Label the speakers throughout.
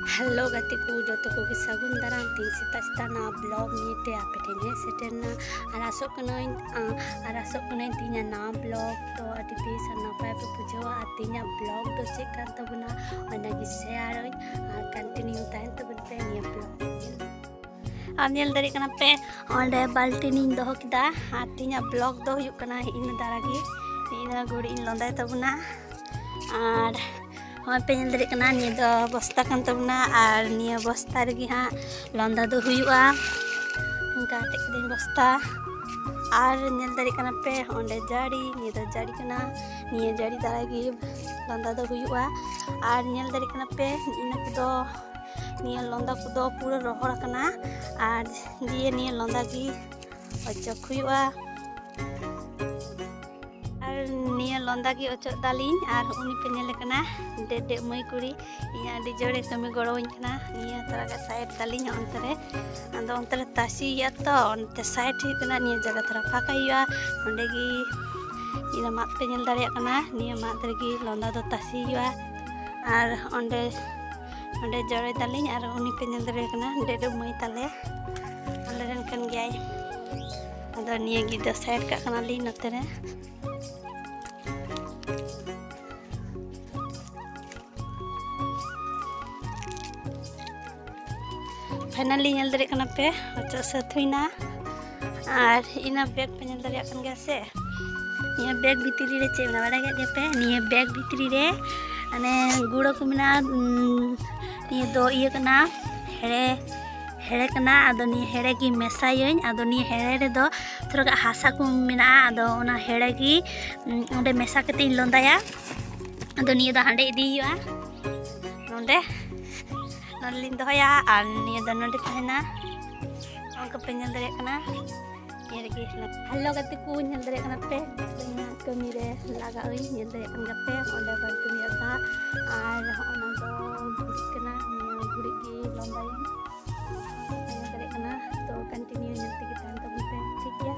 Speaker 1: hello गति को जो तो को सगुन दाराम तीन सेता ना ब्लॉग नीते आपे ठेने सेटेना आरासोकनाई तीना ना ब्लॉग तो अति बेस नपाय पे बुझावा तीना ब्लॉग दो चेक कान तबना ओनागी शेयर और कंटिन्यू ताहन तबन पे निया ब्लॉग आप नेल दारी कना पे ओंडे बाल्टी नी दोहो किदा और तीना ब्लॉग दो हुयुक कना इन दारागी इन गुड़ी इन लंदाय तबना और हम पे नेल दारी कना निया दो बस्ता कान तबना और निया बस्ता रेगी हाँ लंदा दो हुयुआ उनका टेकदिन बस्ता और नेल दारी कना पे ओंडे जाड़ी निया दो जाड़ी कना निया जाड़ी दारागी लंदा दो हुयुआ और नेल दारी कना पे इन को निया लंदा को पूरा रोहड़ कना और दिए निया लंदा की अचक हुयुआ और निया लंदा की अचक दालिन और उनी पे नेले कना डेडे मई कुड़ी इया अडी जोड़े कमी गड़ोइन कना निया तरागा साइड दालिन अंतरे अंदो अंतरे तासी या तो अंते साइड कना निया जगह तरा फाका हुयुआ ओंडेगी इना मात पे नेल दारिया कना निया मात रेगी लंदा दो तासी हुयुआ और ओंडे ओंडे जोड़े दालिन और उनी पे नेल दारिया कना डेडे मई ताले अलरेन कन गयाय अदो निया गी दो साइड का कना ली नतरे फाइनली नेल दारिया कना पे अचो साथ हुइना और इना बैग पे नेल दारिया कन गया से निया बैग भितरी रे चे ना बाडा गया पे निया बैग भितरी रे अने गुड़ो को मिना निया दो इया कना हेड़े कना आदो निया हेड़े की मेसायन आदो निया हेड़े रे दो थोड़ा हासा को मिना आदो ओना हेड़े की ओंडे मेसा कते इन लंदाया आदो निया दो हांडे इदी हुआ नोंडे नोंडलिन दोया और निया दो नोंडे तहना ओंका पे नेल दारिया कना ये रेगी हेलो गति को नेल दारिया कना पे कमी रे लगा ओइ नेल दारिया कन गपे ओंडे बाल्टी मिया और ओना दो गुड़ी कना निया गुड़ी की लंदायन नेल दारिया कना तो कंटिन्यू नेल तक ताहन तबन पे ठीक गया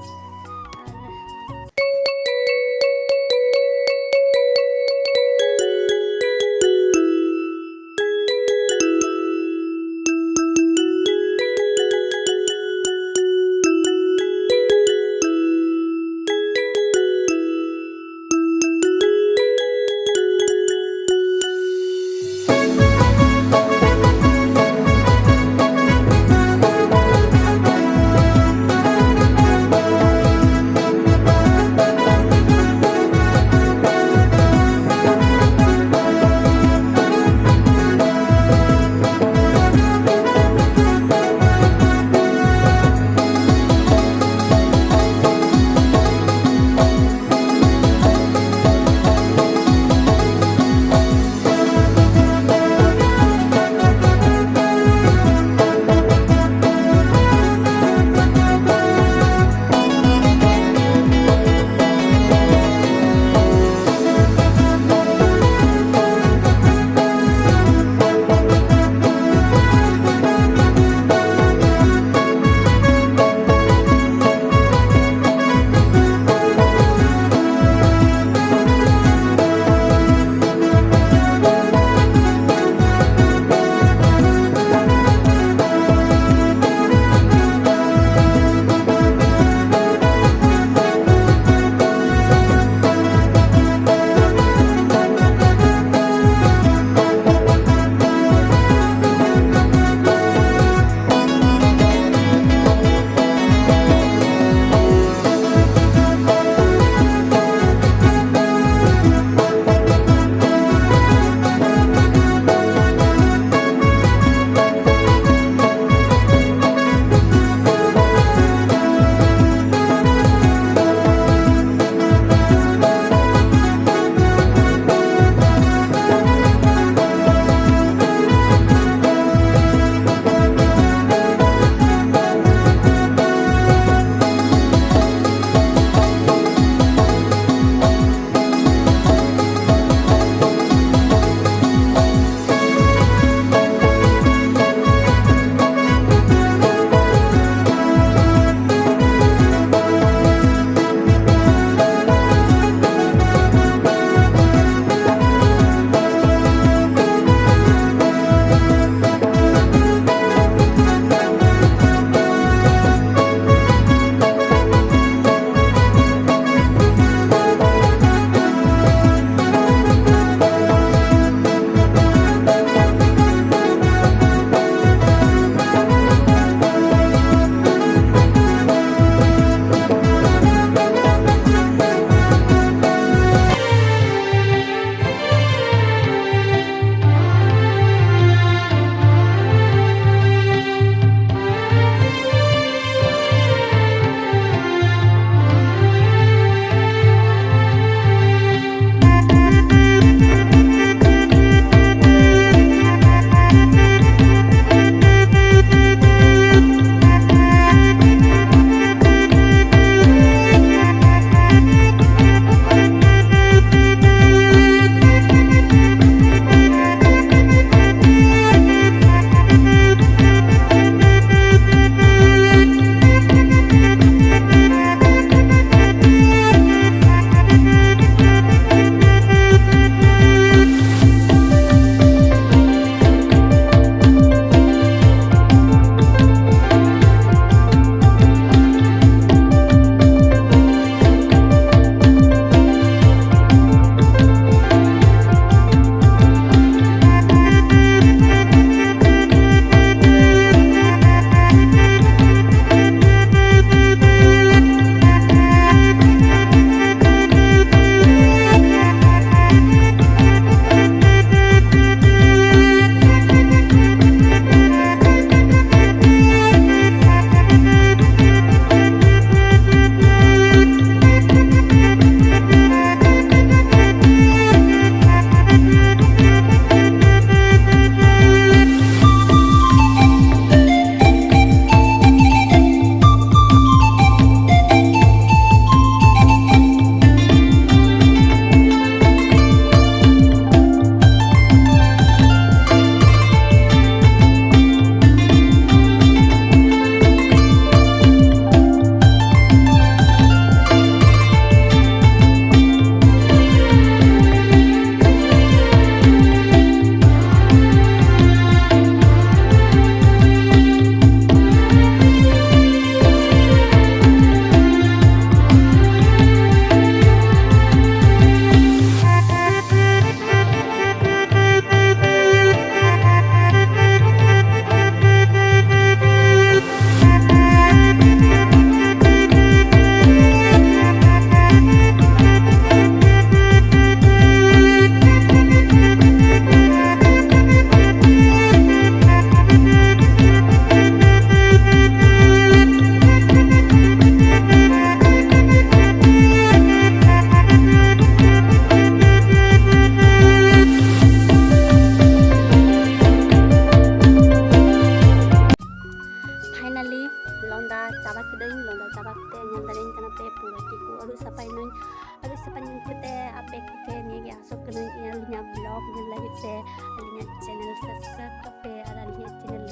Speaker 1: aduh sapa nyun kete ape kete ni asok kena linya blog nyun lagi te linya channel subscribe kape ada linya channel